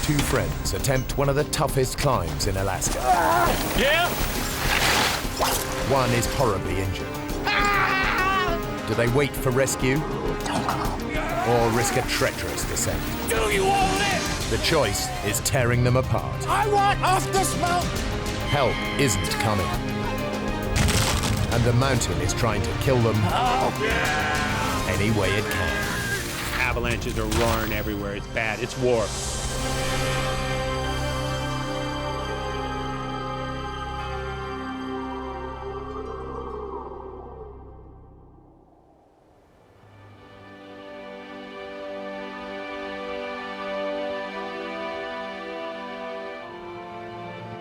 Two friends attempt one of the toughest climbs in Alaska. Yeah? One is horribly injured. Do they wait for rescue or risk a treacherous descent? Do you want it? The choice is tearing them apart. I want off this mountain! Help isn't coming. And the mountain is trying to kill them any way it can. Avalanches are roaring everywhere. It's bad. It's war.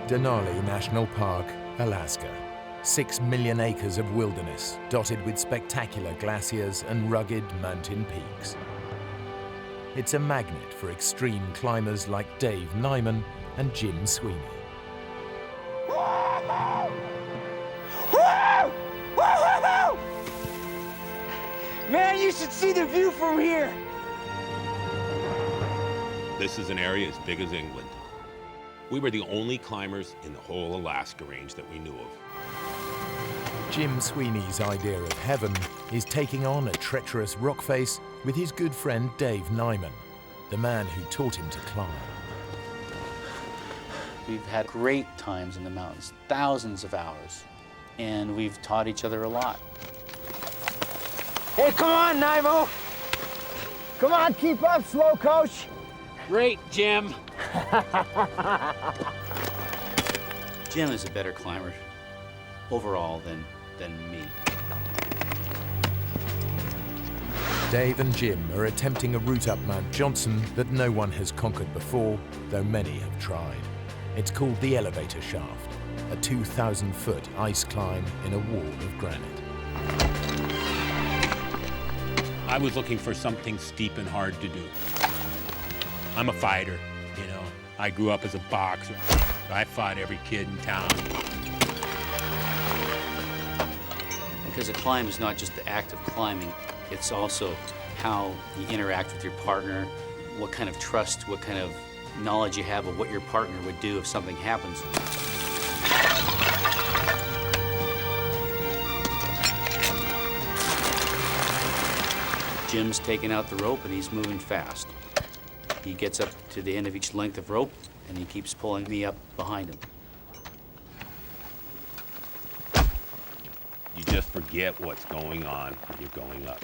Denali National Park, Alaska. 6 million acres of wilderness dotted with spectacular glaciers and rugged mountain peaks. It's a magnet for extreme climbers like Dave Nyman and Jim Sweeney. Man, you should see the view from here! This is an area as big as England. We were the only climbers in the whole Alaska range that we knew of. Jim Sweeney's idea of heaven is taking on a treacherous rock face with his good friend Dave Nyman, the man who taught him to climb. We've had great times in the mountains, thousands of hours, and we've taught each other a lot. Hey, come on, Nymo! Come on, keep up, slow coach! Great, Jim. Jim is a better climber overall than me. Dave and Jim are attempting a route up Mount Johnson that no one has conquered before, though many have tried. It's called the Elevator Shaft, a 2,000-foot ice climb in a wall of granite. I was looking for something steep and hard to do. I'm a fighter, you know. I grew up as a boxer. I fought every kid in town. Because a climb is not just the act of climbing, it's also how you interact with your partner, what kind of trust, what kind of knowledge you have of what your partner would do if something happens. Jim's taking out the rope and he's moving fast. He gets up to the end of each length of rope and he keeps pulling me up behind him. You just forget what's going on when you're going up.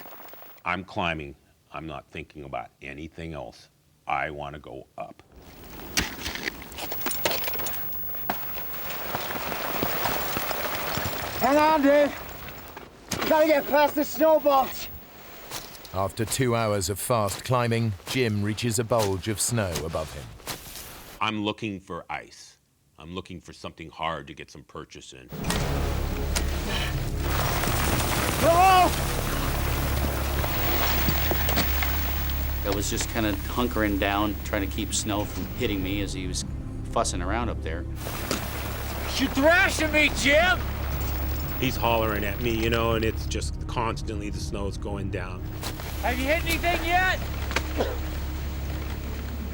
I'm climbing. I'm not thinking about anything else. I want to go up. Hang on, Dave. Gotta get past the snowballs. After 2 hours of fast climbing, Jim reaches a bulge of snow above him. I'm looking for ice. I'm looking for something hard to get some purchase in. No! I was just kind of hunkering down, trying to keep snow from hitting me as he was fussing around up there. You're thrashing me, Jim! He's hollering at me, you know, and it's just constantly the snow's going down. Have you hit anything yet?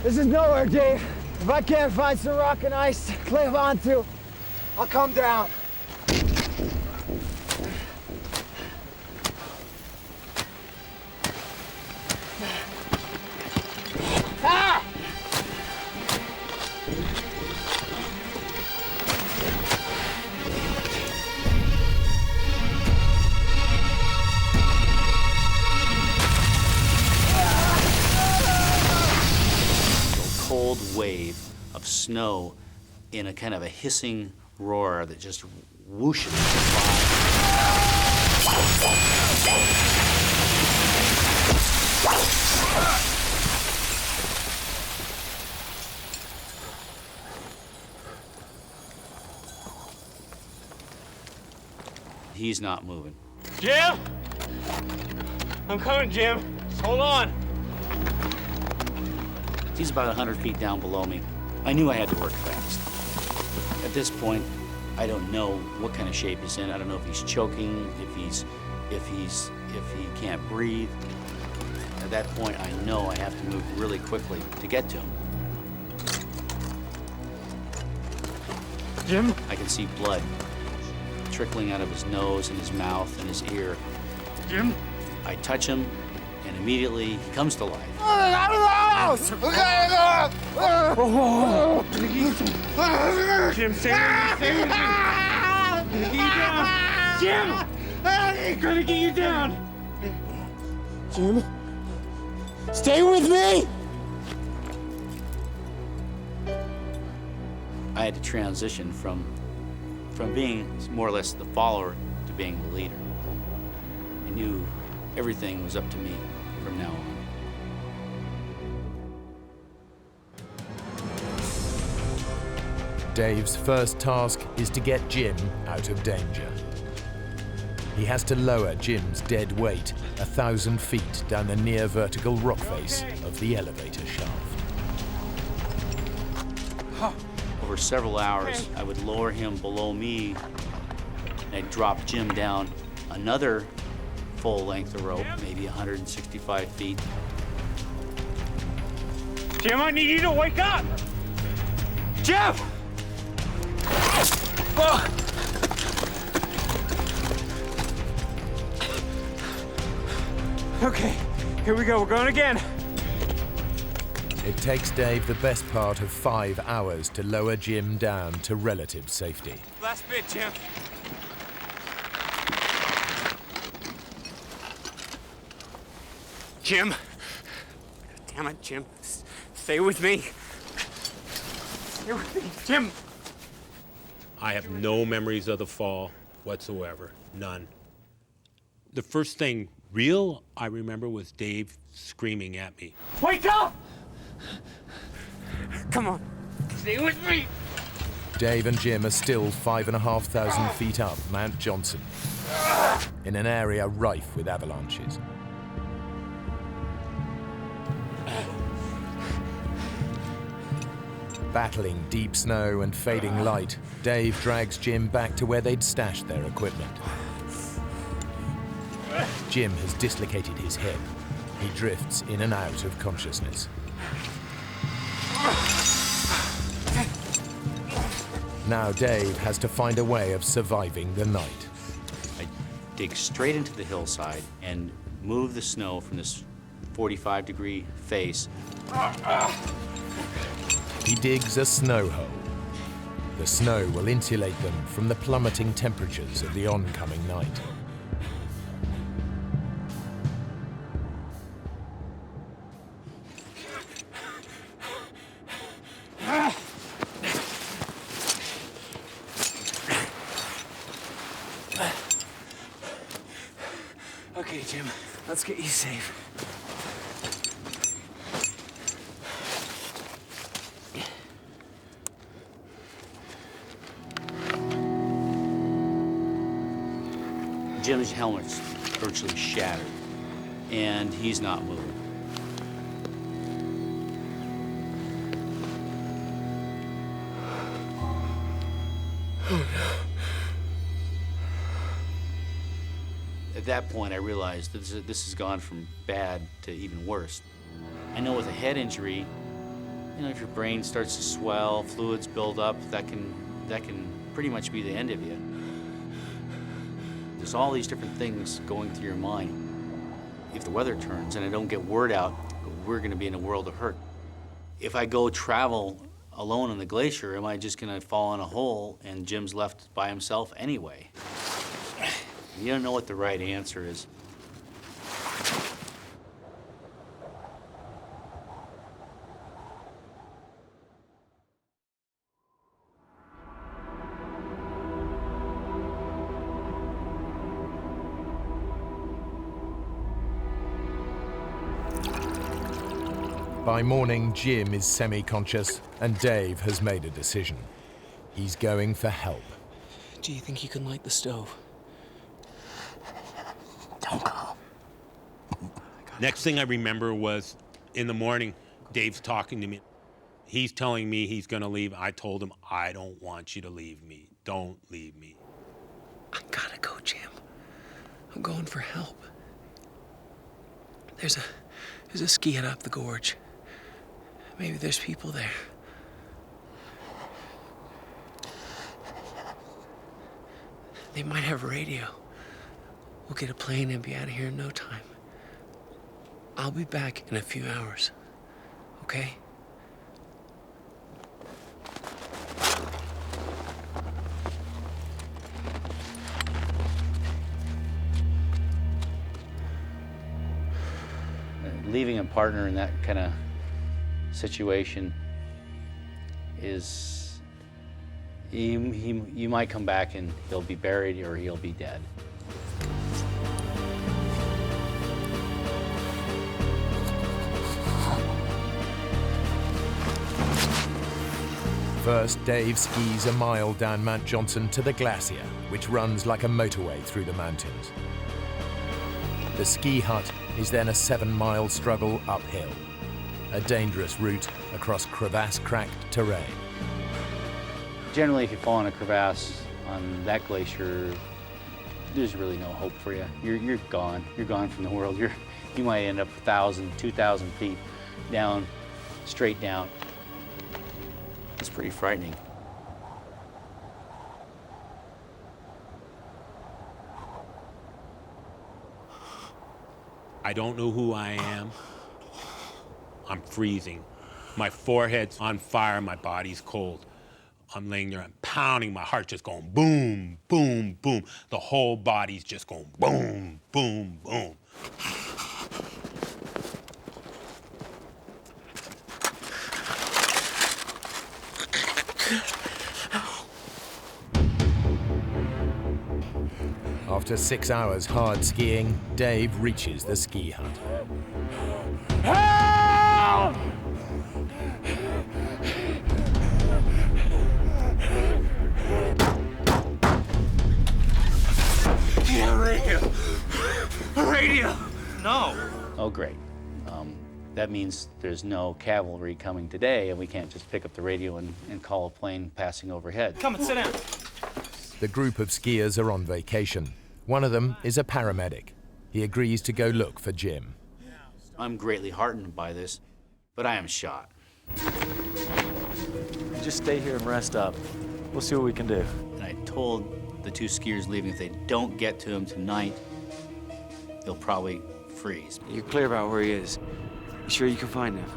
This is nowhere, Dave. If I can't find some rock and ice to climb onto, I'll come down. Ah! Cold wave of snow in a kind of a hissing roar that just whooshes by. He's not moving. Jim! I'm coming, Jim. Just hold on. He's about 100 feet down below me. I knew I had to work fast. At this point, I don't know what kind of shape he's in. I don't know if he's choking, if he can't breathe. At that point, I know I have to move really quickly to get to him. Jim? I can see blood trickling out of his nose and his mouth and his ear. Jim? I touch him, and immediately he comes to life. Jim, stay with me. Jim! I'm gonna get you down! Jim? Stay with me! I had to transition from being more or less the follower to being the leader. I knew everything was up to me from now on. Dave's first task is to get Jim out of danger. He has to lower Jim's dead weight 1,000 feet down the near vertical rock face of the elevator shaft. Over several hours, I would lower him below me, and I'd drop Jim down another full length of rope, maybe 165 feet. Jim, I need you to wake up! Jim! Okay, here we go. We're going again. It takes Dave the best part of 5 hours to lower Jim down to relative safety. Last bit, Jim. Jim. Damn it, Jim. Stay with me. Stay with me, Jim. I have no memories of the fall whatsoever, none. The first thing real I remember was Dave screaming at me. Wake up! Come on. Stay with me. Dave and Jim are still 5,500 feet up Mount Johnson, in an area rife with avalanches. Battling deep snow and fading light, Dave drags Jim back to where they'd stashed their equipment. Jim has dislocated his hip. He drifts in and out of consciousness. Now Dave has to find a way of surviving the night. I dig straight into the hillside and move the snow from this 45-degree face. He digs a snow hole. The snow will insulate them from the plummeting temperatures of the oncoming night. Okay, Jim. Let's get you safe. Jim's helmet's virtually shattered, and he's not moving. At that point, I realized that this has gone from bad to even worse. I know with a head injury, if your brain starts to swell, fluids build up, that can pretty much be the end of you. There's all these different things going through your mind. If the weather turns and I don't get word out, we're going to be in a world of hurt. If I go travel alone on the glacier, am I just going to fall in a hole and Jim's left by himself anyway? You don't know what the right answer is. By morning, Jim is semi-conscious, and Dave has made a decision. He's going for help. Do you think you can light the stove? Don't go. Next thing I remember was in the morning, Dave's talking to me. He's telling me he's gonna leave. I told him, I don't want you to leave me. Don't leave me. I gotta go, Jim. I'm going for help. There's a ski hut up the gorge. Maybe there's people there. They might have a radio. We'll get a plane and be out of here in no time. I'll be back in a few hours, okay? Leaving a partner in that kind of situation is, you might come back and he'll be buried or he'll be dead. First, Dave skis a mile down Mount Johnson to the glacier, which runs like a motorway through the mountains. The ski hut is then a 7-mile struggle uphill, a dangerous route across crevasse-cracked terrain. Generally, if you fall in a crevasse on that glacier, there's really no hope for you. You're gone. You're gone from the world. You might end up 1,000, 2,000 feet down, straight down. It's pretty frightening. I don't know who I am. I'm freezing. My forehead's on fire, my body's cold. I'm laying there, I'm pounding, my heart's just going boom, boom, boom. The whole body's just going boom, boom, boom. After 6 hours hard skiing, Dave reaches the ski hut. Help! Yeah, radio. Radio. No. Oh, great. That means there's no cavalry coming today, and we can't just pick up the radio and call a plane passing overhead. Come and sit down. The group of skiers are on vacation. One of them is a paramedic. He agrees to go look for Jim. I'm greatly heartened by this, but I am shot. Just stay here and rest up. We'll see what we can do. And I told the 2 skiers leaving, if they don't get to him tonight, they'll probably freeze. You're clear about where he is. You sure you can find him?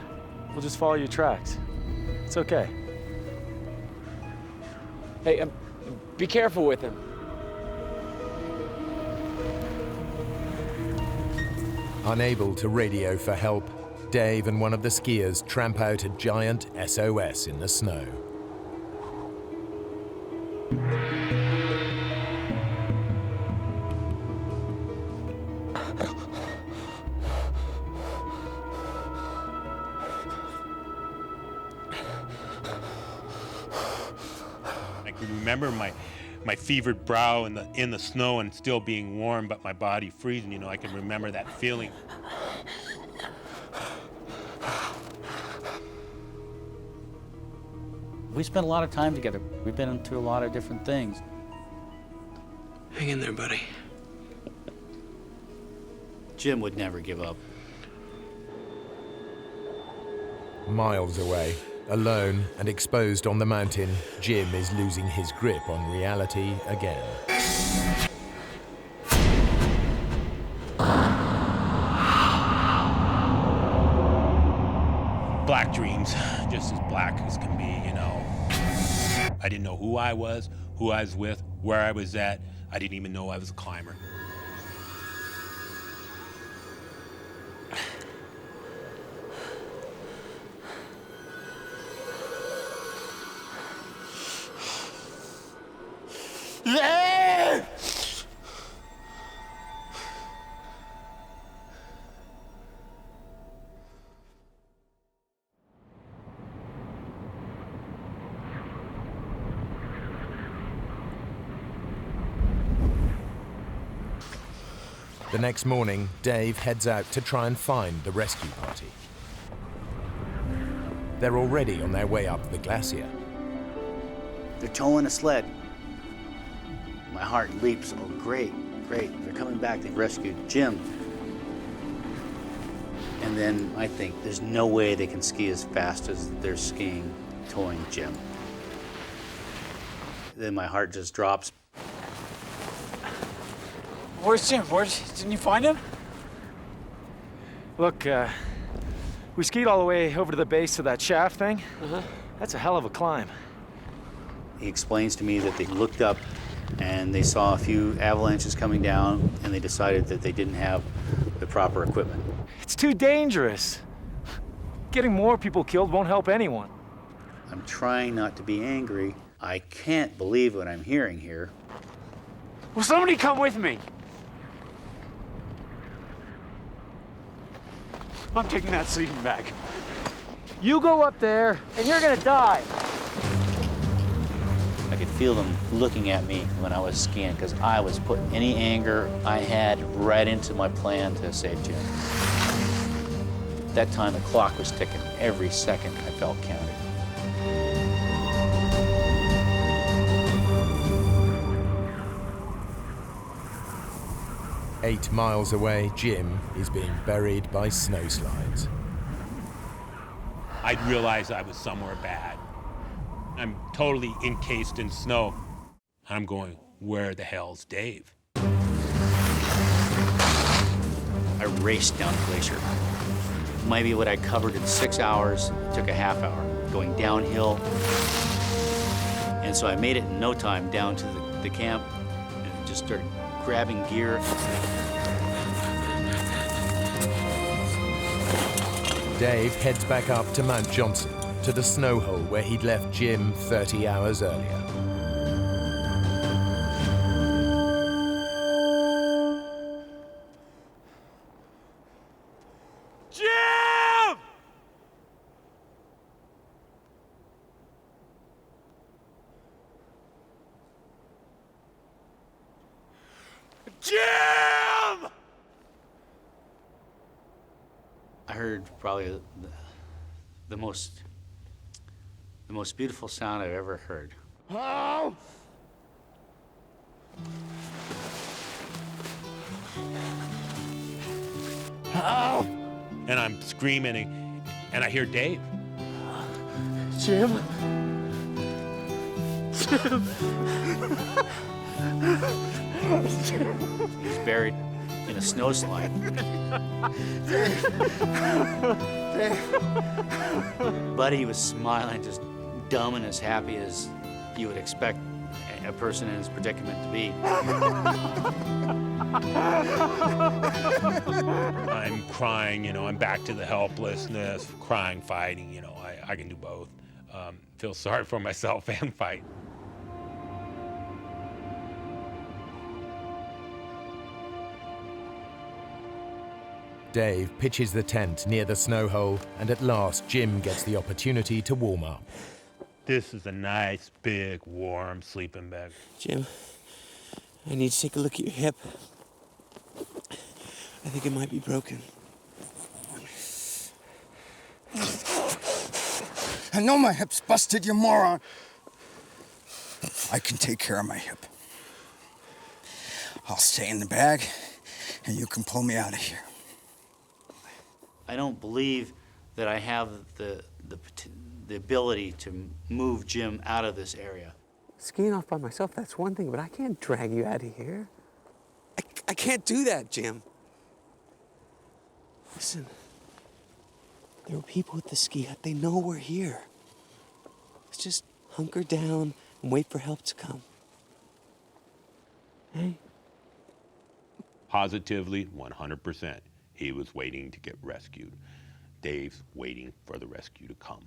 We'll just follow your tracks. It's okay. Hey, be careful with him. Unable to radio for help, Dave and one of the skiers tramp out a giant SOS in the snow. I can remember my fevered brow in the snow and still being warm, but my body freezing. You know, I can remember that feeling. We spent a lot of time together. We've been through a lot of different things. Hang in there, buddy. Jim would never give up. Miles away, alone and exposed on the mountain, Jim is losing his grip on reality again. Black dreams, just as black as can be, you know. I didn't know who I was with, where I was at. I didn't even know I was a climber. The next morning, Dave heads out to try and find the rescue party. They're already on their way up the glacier. They're towing a sled. My heart leaps. Oh, great, great. They're coming back. They've rescued Jim. And then I think there's no way they can ski as fast as they're skiing, towing Jim. Then my heart just drops. Where's Jim? Didn't you find him? Look, we skied all the way over to the base of that shaft thing. That's a hell of a climb. He explains to me that they looked up and they saw a few avalanches coming down, and they decided that they didn't have the proper equipment. It's too dangerous. Getting more people killed won't help anyone. I'm trying not to be angry. I can't believe what I'm hearing here. Will somebody come with me? I'm taking that sleeping bag. You go up there, and you're gonna die. I could feel them looking at me when I was skiing, because I was putting any anger I had right into my plan to save Jim. At that time, the clock was ticking. Every second I felt counted. Eight miles away, Jim is being buried by snowslides. I'd realized I was somewhere bad. I'm totally encased in snow. I'm going, where the hell's Dave? I raced down the glacier. Maybe what I covered in 6 hours took a half hour, going downhill. And so I made it in no time down to the camp and just started grabbing gear. Dave heads back up to Mount Johnson, to the snow hole where he'd left Jim 30 hours earlier. Jim! Jim! I heard probably the most beautiful sound I've ever heard. Oh! Oh! And I'm screaming, and I hear Dave. Jim? He's buried in a snowslide. Buddy was smiling, just dumb and as happy as you would expect a person in his predicament to be. I'm crying, I'm back to the helplessness, crying, fighting, I can do both. Feel sorry for myself and fight. Dave pitches the tent near the snow hole, and at last Jim gets the opportunity to warm up. This is a nice, big, warm sleeping bag. Jim, I need to take a look at your hip. I think it might be broken. I know my hip's busted, you moron. I can take care of my hip. I'll stay in the bag, and you can pull me out of here. I don't believe that I have the ability to move Jim out of this area. Skiing off by myself, that's one thing, but I can't drag you out of here. I can't do that, Jim. Listen, there are people at the ski hut. They know we're here. Let's just hunker down and wait for help to come. Hey? Positively, 100%. He was waiting to get rescued. Dave's waiting for the rescue to come.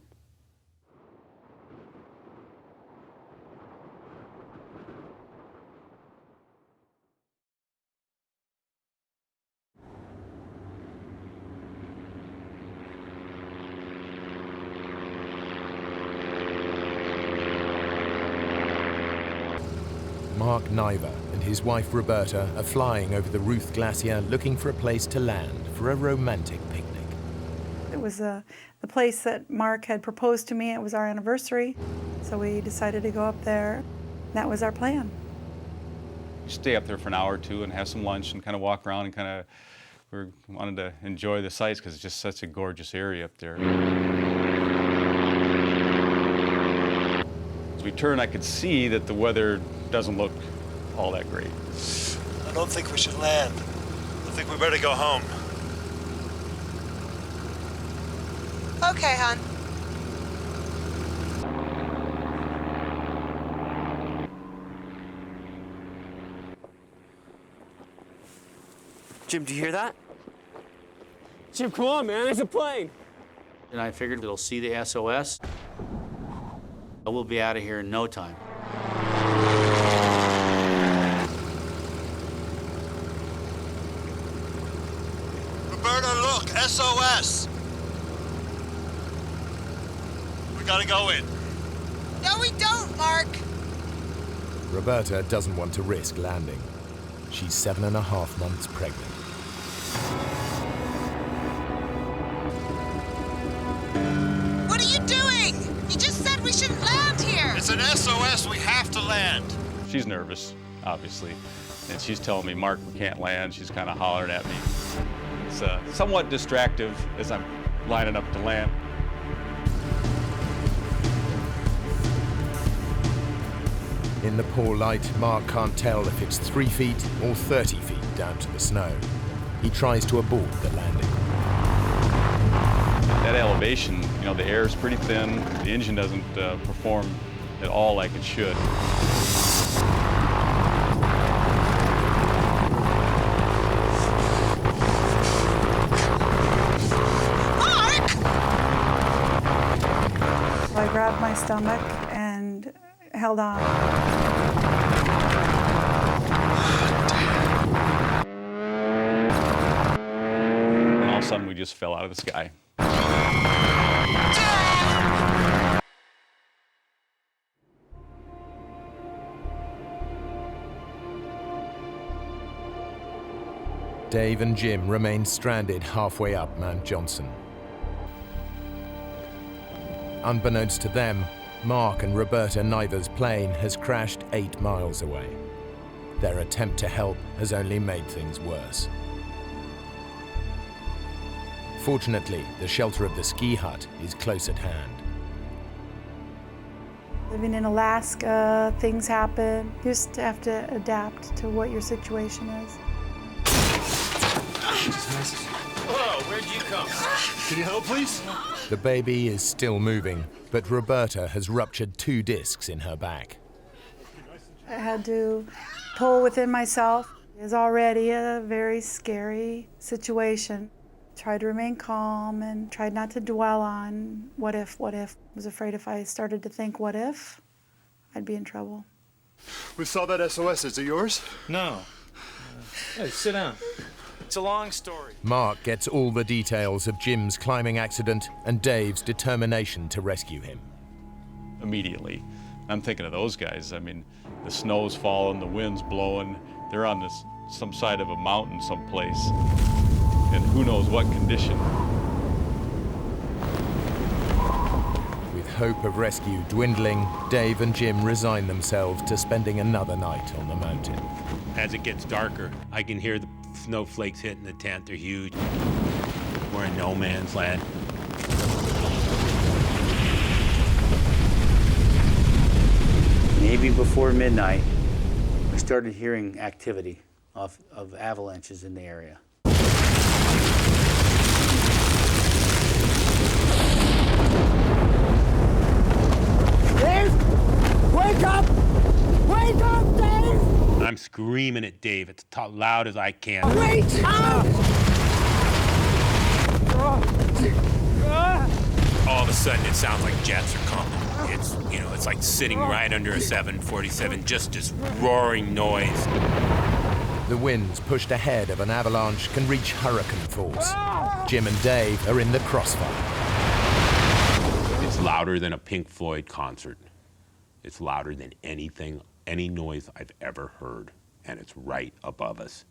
Mark Niver and his wife Roberta are flying over the Ruth Glacier looking for a place to land for a romantic picnic. It was the place that Mark had proposed to me. It was our anniversary, so we decided to go up there. That was our plan. Stay up there for an hour or two and have some lunch and kind of walk around and we wanted to enjoy the sights because it's just such a gorgeous area up there. As we turned, I could see that the weather doesn't look all that great. I don't think we should land. I think we better go home. Okay, hon. Jim, do you hear that? Jim, come on, man, there's a plane. And I figured it'll see the SOS. We'll be out of here in no time. Roberta, look, SOS. We gotta go in. No, we don't, Mark. Roberta doesn't want to risk landing. She's 7.5 months pregnant. What are you doing? You just said we shouldn't land here. It's an SOS, we have to land. She's nervous, obviously, and she's telling me, Mark, we can't land. She's kind of hollering at me. It's somewhat distractive as I'm lining up to land. In the poor light, Mark can't tell if it's 3 feet or 30 feet down to the snow. He tries to abort the landing. At elevation, you know, the air is pretty thin. The engine doesn't perform at all like it should. Mark! So I grabbed my stomach and held on. And all of a sudden, we just fell out of the sky. Dave and Jim remain stranded halfway up Mount Johnson. Unbeknownst to them, Mark and Roberta Niver's plane has crashed 8 miles away. Their attempt to help has only made things worse. Fortunately, the shelter of the ski hut is close at hand. Living in Alaska, things happen. You just have to adapt to what your situation is. Whoa, where'd you come? Can you help, please? The baby is still moving, but Roberta has ruptured 2 discs in her back. I had to pull within myself. It was already a very scary situation. Tried to remain calm and tried not to dwell on what if. I was afraid if I started to think what if, I'd be in trouble. We saw that SOS. Is it yours? No. Hey, sit down. It's a long story. Mark gets all the details of Jim's climbing accident and Dave's determination to rescue him. Immediately, I'm thinking of those guys. I mean, the snow's falling, the wind's blowing. They're on some side of a mountain someplace, and who knows what condition. With hope of rescue dwindling, Dave and Jim resign themselves to spending another night on the mountain. As it gets darker, I can hear the snowflakes hitting the tent. They're huge. We're in no man's land. Maybe before midnight, we started hearing activity of avalanches in the area. Dave! Wake up! Wake up, Dave! I'm screaming at Dave as loud as I can. Wake up! All of a sudden, it sounds like jets are coming. It's like sitting right under a 747, just this roaring noise. The winds pushed ahead of an avalanche can reach hurricane force. Jim and Dave are in the crossfire. It's louder than a Pink Floyd concert. It's louder than any noise I've ever heard, and it's right above us.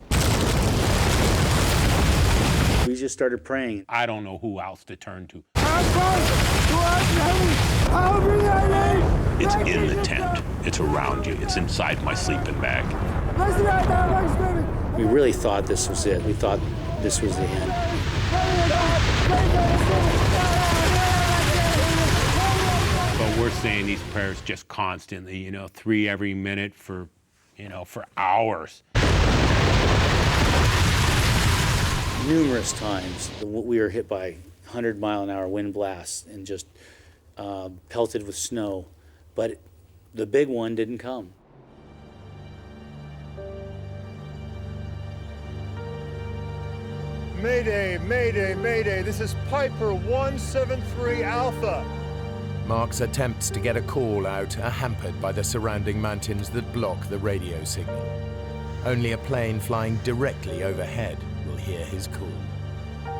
We just started praying. I don't know who else to turn to. It's in the tent. It's around you. It's inside my sleeping bag. We really thought this was it. We thought this was the end. But we're saying these prayers just constantly, 3 every minute for hours. Numerous times we were hit by 100-mile-an-hour wind blasts and just pelted with snow, but the big one didn't come. Mayday, mayday, mayday. This is Piper 173 Alpha. Mark's attempts to get a call out are hampered by the surrounding mountains that block the radio signal. Only a plane flying directly overhead will hear his call.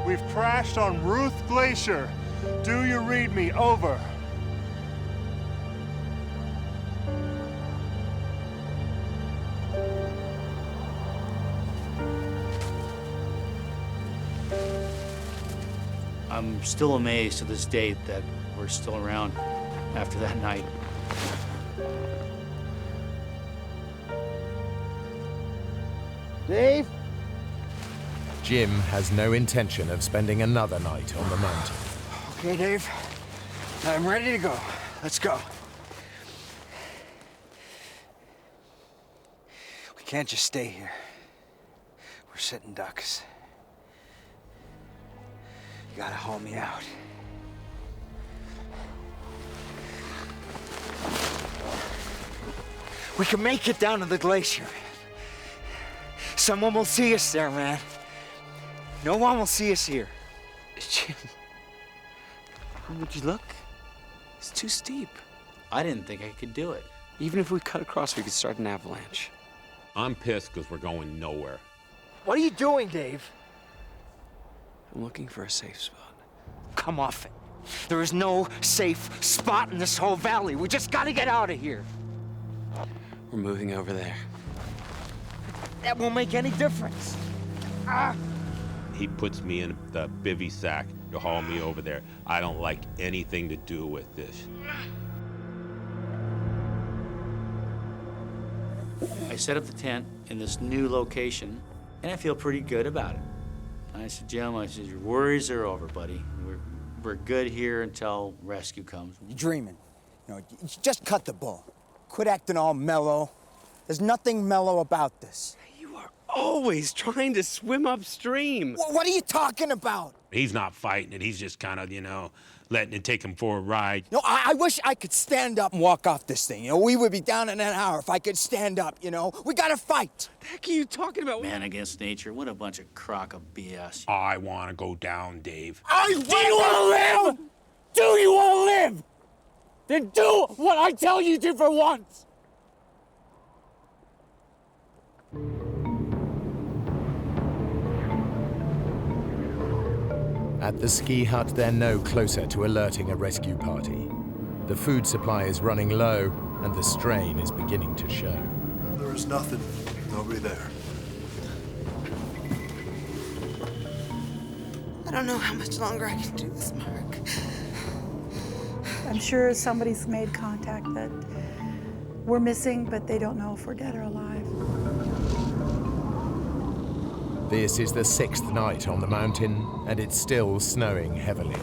We've crashed on Ruth Glacier. Do you read me? Over. I'm still amazed to this date that we're still around after that night. Dave? Jim has no intention of spending another night on the mountain. Okay, Dave. I'm ready to go. Let's go. We can't just stay here. We're sitting ducks. You gotta haul me out. We can make it down to the glacier. Someone will see us there, man. No one will see us here. Jim, would you look? It's too steep. I didn't think I could do it. Even if we cut across, we could start an avalanche. I'm pissed because we're going nowhere. What are you doing, Dave? I'm looking for a safe spot. Come off it. There is no safe spot in this whole valley. We just gotta get out of here. We're moving over there. That won't make any difference. He puts me in the bivy sack to haul me over there. I don't like anything to do with this. I set up the tent in this new location, and I feel pretty good about it. I said, Jim, your worries are over, buddy. We're good here until rescue comes. You're dreaming. You know, you just cut the bull. Quit acting all mellow. There's nothing mellow about this. You are always trying to swim upstream. What are you talking about? He's not fighting it. He's just kind of, letting it take him for a ride. No, I wish I could stand up and walk off this thing. We would be down in an hour if I could stand up, We gotta fight. What the heck are you talking about? Man against nature, what a bunch of crock of BS. I want to go down, Dave. Do you want to live? Do you want to live? Then do what I tell you to for once. At the ski hut, they're no closer to alerting a rescue party. The food supply is running low, and the strain is beginning to show. There is nothing. Nobody there. I don't know how much longer I can do this, Mark. I'm sure somebody's made contact that we're missing, but they don't know if we're dead or alive. This is the 6th night on the mountain, and it's still snowing heavily.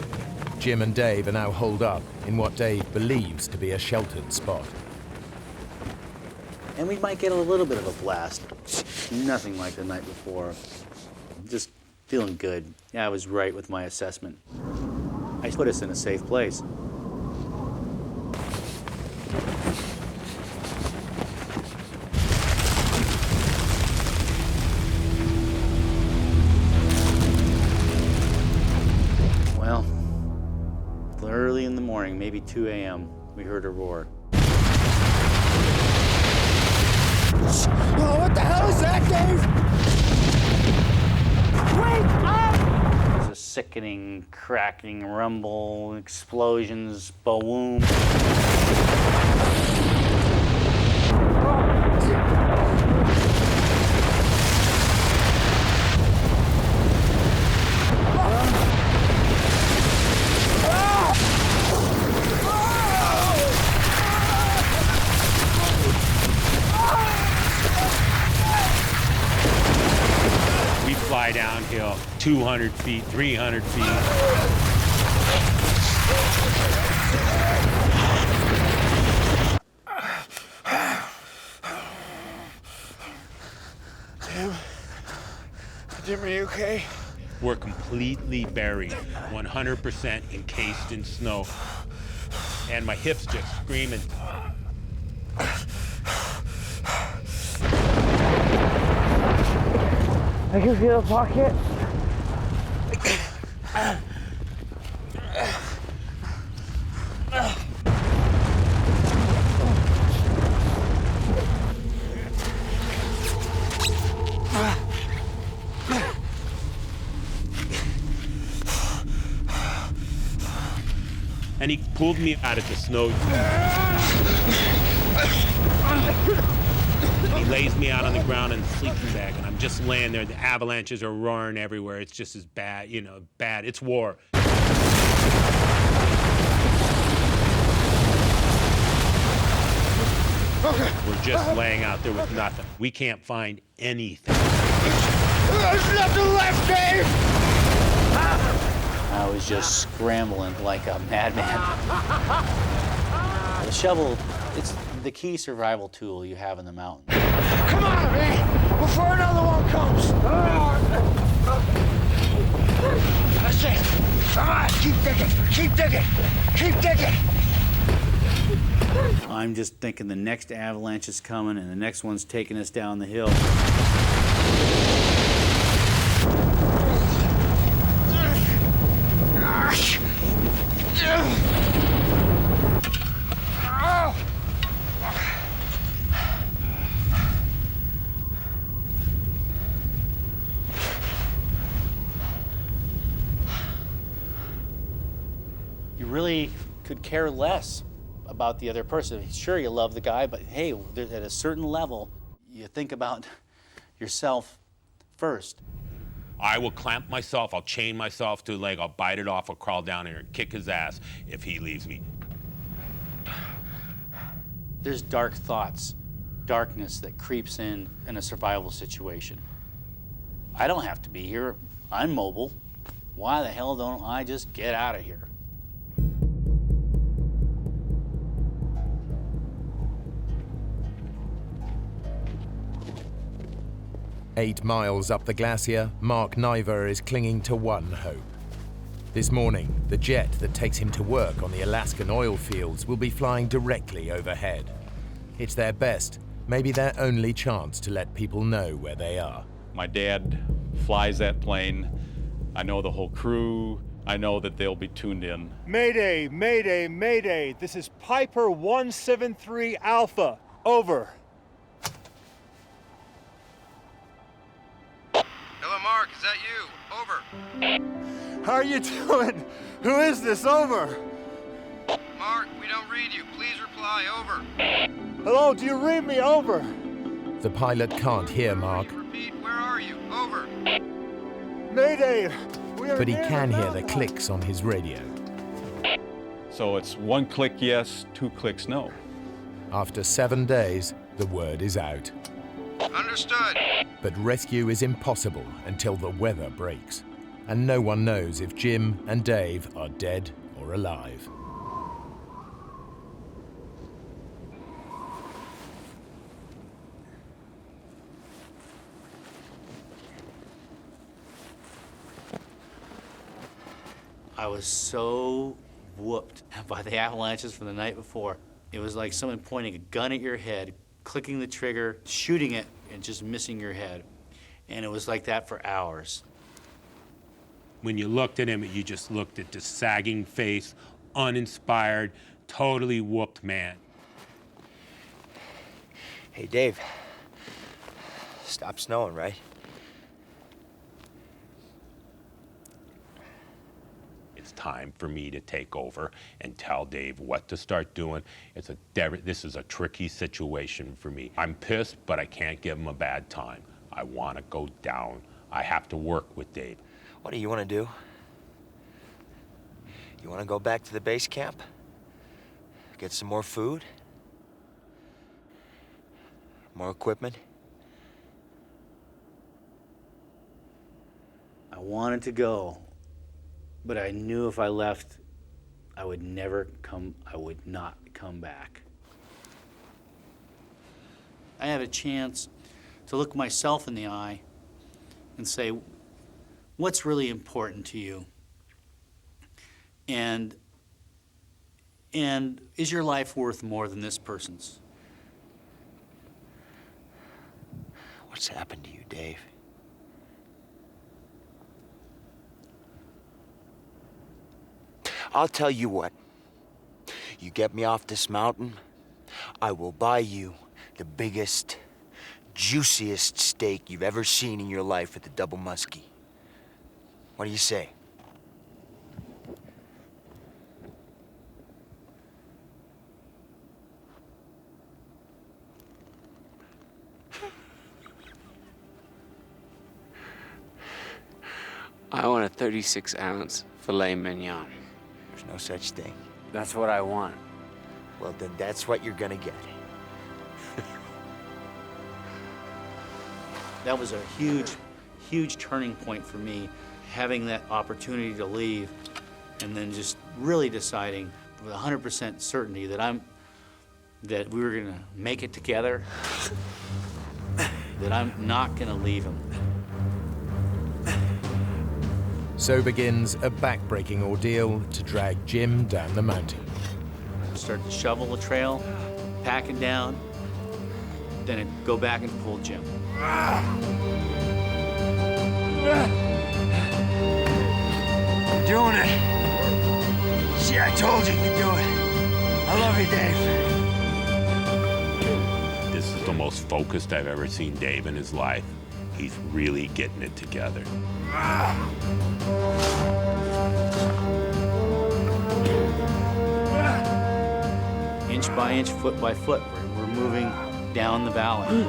Jim and Dave are now holed up in what Dave believes to be a sheltered spot. And we might get a little bit of a blast. Nothing like the night before. Just feeling good. Yeah, I was right with my assessment. I put us in a safe place. Well, early in the morning, maybe 2 a.m., we heard a roar. Oh, what the hell is that, Dave? Wake up! There's a sickening, cracking rumble, explosions, boom. Fly downhill 200 feet, 300 feet. Jim, are you okay? We're completely buried, 100% encased in snow. And my hips just screaming. I can feel the pocket. And he pulled me out of the snow. He lays me out on the ground in the sleeping bag, and I'm just laying there. The avalanches are roaring everywhere. It's just as bad, you know, bad. It's war. We're just laying out there with nothing. We can't find anything. There's nothing left, Dave! I was just scrambling like a madman. The shovel, it's the key survival tool you have in the mountains. Come on, man! Before another one comes! That's it! Come on, keep digging! Keep digging! Keep digging! I'm just thinking the next avalanche is coming and the next one's taking us down the hill. You really could care less about the other person. Sure, you love the guy, but hey, at a certain level, you think about yourself first. I will clamp myself, I'll chain myself to a leg, I'll bite it off, I'll crawl down here and kick his ass if he leaves me. There's dark thoughts, darkness that creeps in a survival situation. I don't have to be here. I'm mobile. Why the hell don't I just get out of here? Eight miles up the glacier, Mark Niver is clinging to one hope. This morning, the jet that takes him to work on the Alaskan oil fields will be flying directly overhead. It's their best, maybe their only chance to let people know where they are. My dad flies that plane. I know the whole crew. I know that they'll be tuned in. Mayday, mayday, mayday. This is Piper 173 Alpha. Over. Hello, Mark. Is that you? Over. How are you doing? Who is this? Over. Mark, we don't read you. Please reply. Over. Hello, do you read me? Over. The pilot can't hear Mark. Repeat, where are you? Over. Mayday. But he can hear the clicks on his radio. So it's one click yes, two clicks no. After 7 days, the word is out. Understood. But rescue is impossible until the weather breaks. And no one knows if Jim and Dave are dead or alive. I was so whooped by the avalanches from the night before. It was like someone pointing a gun at your head, clicking the trigger, shooting it, and just missing your head. And it was like that for hours. When you looked at him, you just looked at this sagging face, uninspired, totally whooped man. Hey, Dave. Stop snowing, right? It's time for me to take over and tell Dave what to start doing. This is a tricky situation for me. I'm pissed, but I can't give him a bad time. I want to go down. I have to work with Dave. What do you want to do? You want to go back to the base camp? Get some more food? More equipment? I wanted to go, but I knew if I left, I would not come back. I had a chance to look myself in the eye and say, what's really important to you? And is your life worth more than this person's? What's happened to you, Dave? I'll tell you what. You get me off this mountain, I will buy you the biggest, juiciest steak you've ever seen in your life at the Double Muskie. What do you say? I want a 36-ounce filet mignon. There's no such thing. That's what I want. Well, then that's what you're gonna get. That was a huge, huge turning point for me, having that opportunity to leave and then just really deciding with 100% certainty that we were gonna make it together, that I'm not gonna leave him. So begins a back-breaking ordeal to drag Jim down the mountain. Start to shovel the trail, pack it down, then it'd go back and pull Jim. You're doing it. See, I told you could do it. I love you, Dave. This is the most focused I've ever seen Dave in his life. He's really getting it together. Inch by inch, foot by foot, we're moving down the valley.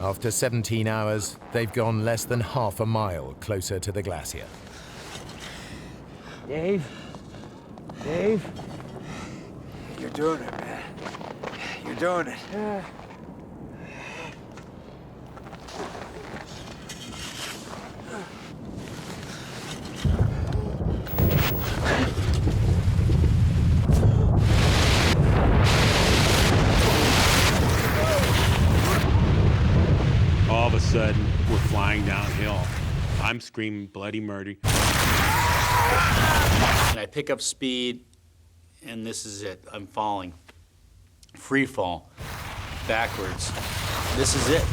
After 17 hours, they've gone less than half a mile closer to the glacier. Dave? Dave? You're doing it, man. You're doing it. All of a sudden, we're flying downhill. I'm screaming bloody murder. And I pick up speed, and this is it. I'm falling. Free fall. Backwards. This is it.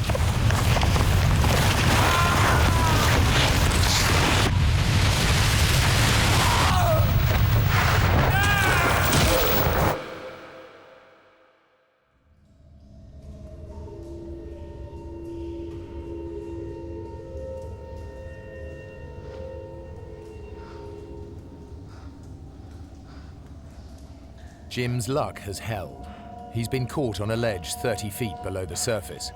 Jim's luck has held. He's been caught on a ledge 30 feet below the surface.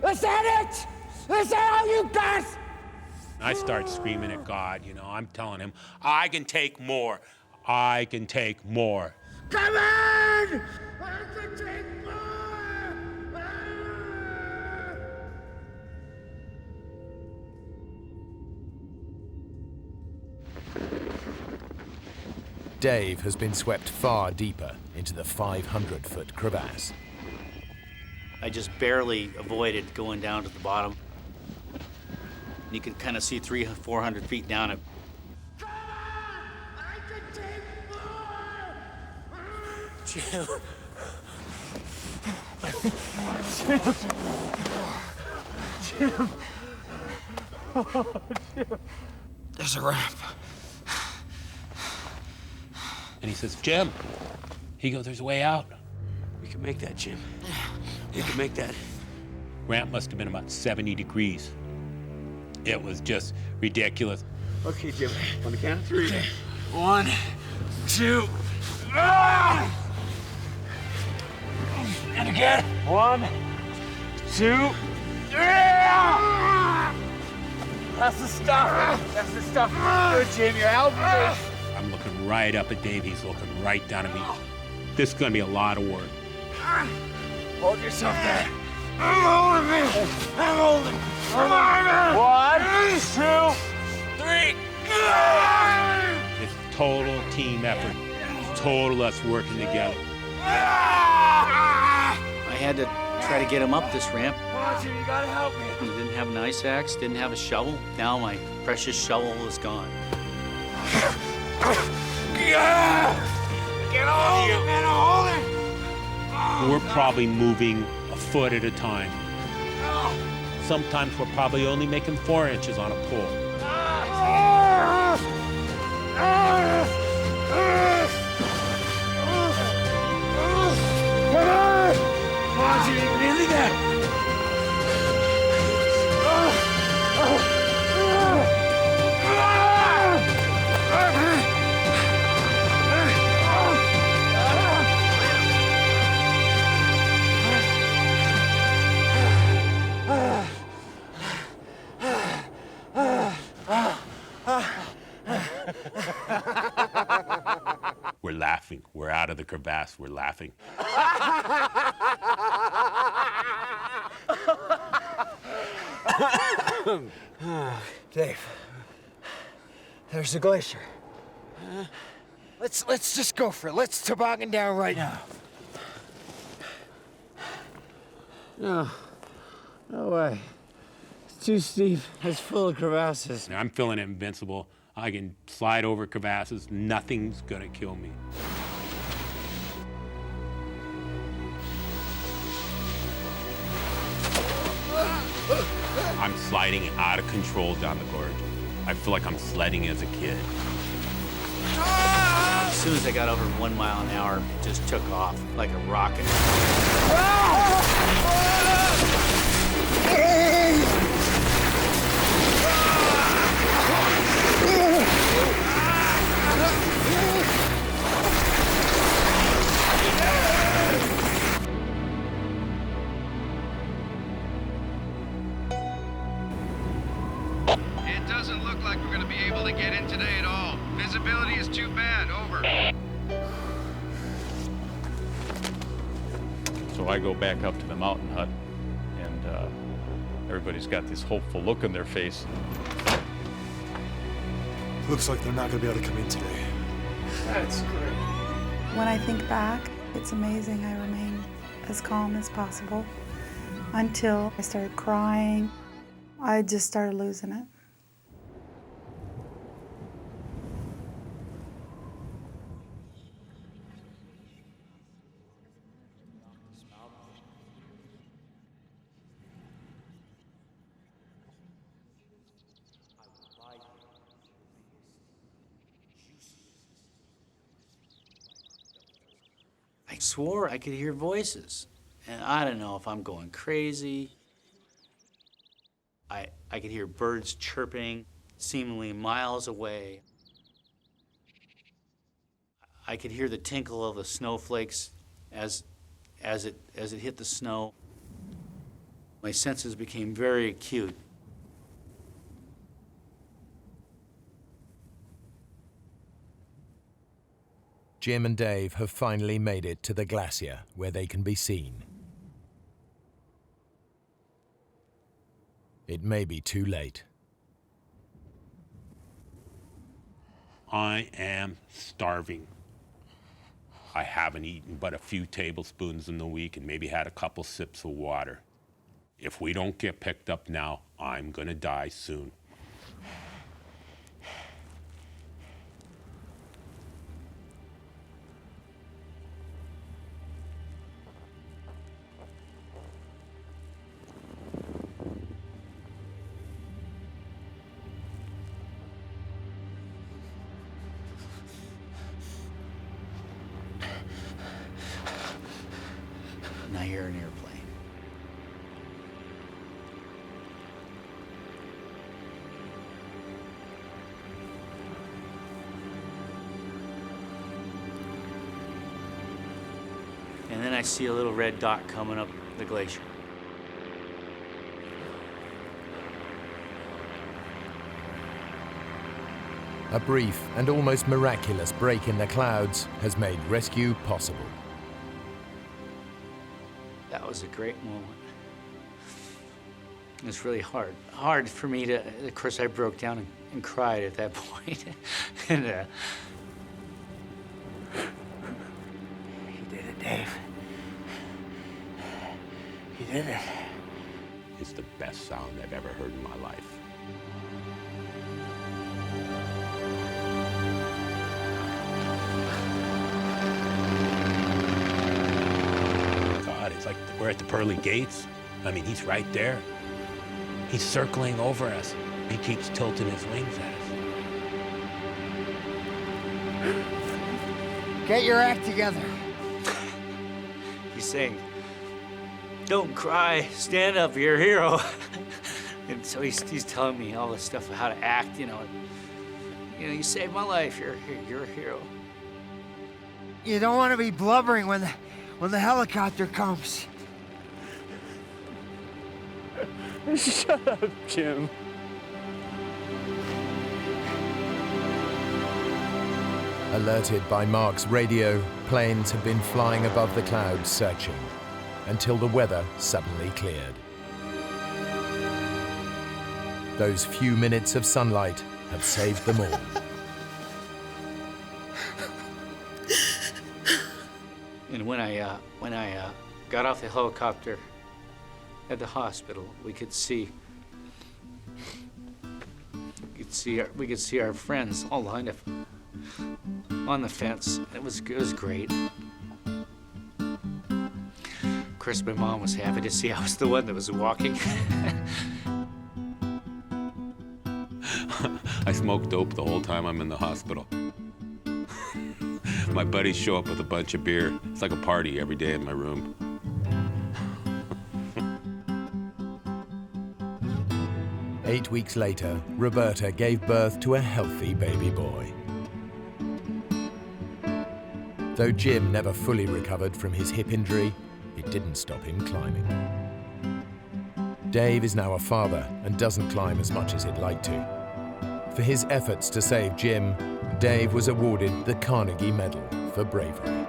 Is that it? Is that all you got? I start screaming at God, you know. I'm telling him, I can take more. I can take more. Come on! I can take more! Dave has been swept far deeper into the 500-foot crevasse. I just barely avoided going down to the bottom. You could kind of see 300-400 feet down it. Come on! I can take more! Jim. Jim. Oh, Jim. There's a ramp. And he says, Jim. He goes, there's a way out. We can make that, Jim. We can make that. Ramp must have been about 70 degrees. It was just ridiculous. Okay, Jim. On the count of 3. 1, 2. Ah! And again. 1, 2. Ah! That's the stuff. That's the stuff. Good, Jim. You're helping me. I'm looking right up at Dave. He's looking right down at me. This is gonna be a lot of work. Hold yourself there. I'm holding it. I'm holding it. Come on. 1, 2, 3. It's total team effort. It's total us working together. I had to try to get him up this ramp. Come on, Jim, you gotta help me. I didn't have an ice axe, didn't have a shovel. Now my precious shovel is gone. Get on you, man, hold it. We're probably moving a foot at a time. Sometimes we're probably only making 4 inches on a pole. Come on, Jimmy, we're nearly there. We're laughing. We're out of the crevasse. We're laughing. Dave, there's the glacier. Let's just go for it. Let's toboggan down right now. No. No way. It's too steep. It's full of crevasses. I'm feeling invincible. I can slide over crevasses. Nothing's gonna kill me. I'm sliding out of control down the gorge. I feel like I'm sledding as a kid. As soon as I got over 1 mile an hour, it just took off like a rocket. It doesn't look like we're going to be able to get in today at all. Visibility is too bad. Over. So I go back up to the mountain hut, and everybody's got this hopeful look on their face. Looks like they're not going to be able to come in today. That's great. When I think back, it's amazing I remained as calm as possible until I started crying. I just started losing it. I swore I could hear voices, and I don't know if I'm going crazy. I could hear birds chirping, seemingly miles away. I could hear the tinkle of the snowflakes as it hit the snow. My senses became very acute. Jim and Dave have finally made it to the glacier where they can be seen. It may be too late. I am starving. I haven't eaten but a few tablespoons in the week and maybe had a couple sips of water. If we don't get picked up now, I'm gonna die soon. Now you're an airplane. see a little red dot coming up the glacier. A brief and almost miraculous break in the clouds has made rescue possible. That was a great moment. It was really hard. Hard for me to, of course, I broke down and cried at that point. And You did it, Dave. You did it. It's the best sound I've ever heard in my life. God, it's like we're at the pearly gates. I mean, he's right there. He's circling over us. He keeps tilting his wings at us. Get your act together. he's saying, "Don't cry, stand up, you're a hero." And so he's telling me all this stuff of how to act, you know, you saved my life, you're a hero. You don't want to be blubbering when the helicopter comes. Shut up, Jim. Alerted by Mark's radio, planes have been flying above the clouds searching until the weather suddenly cleared. Those few minutes of sunlight have saved them all. And when I got off the helicopter at the hospital, we could see our friends all lined up on the fence. It was great. Of course, my mom was happy to see I was the one that was walking. I smoke dope the whole time I'm in the hospital. My buddies show up with a bunch of beer. It's like a party every day in my room. 8 weeks later, Roberta gave birth to a healthy baby boy. Though Jim never fully recovered from his hip injury, it didn't stop him climbing. Dave is now a father and doesn't climb as much as he'd like to. For his efforts to save Jim, Dave was awarded the Carnegie Medal for bravery.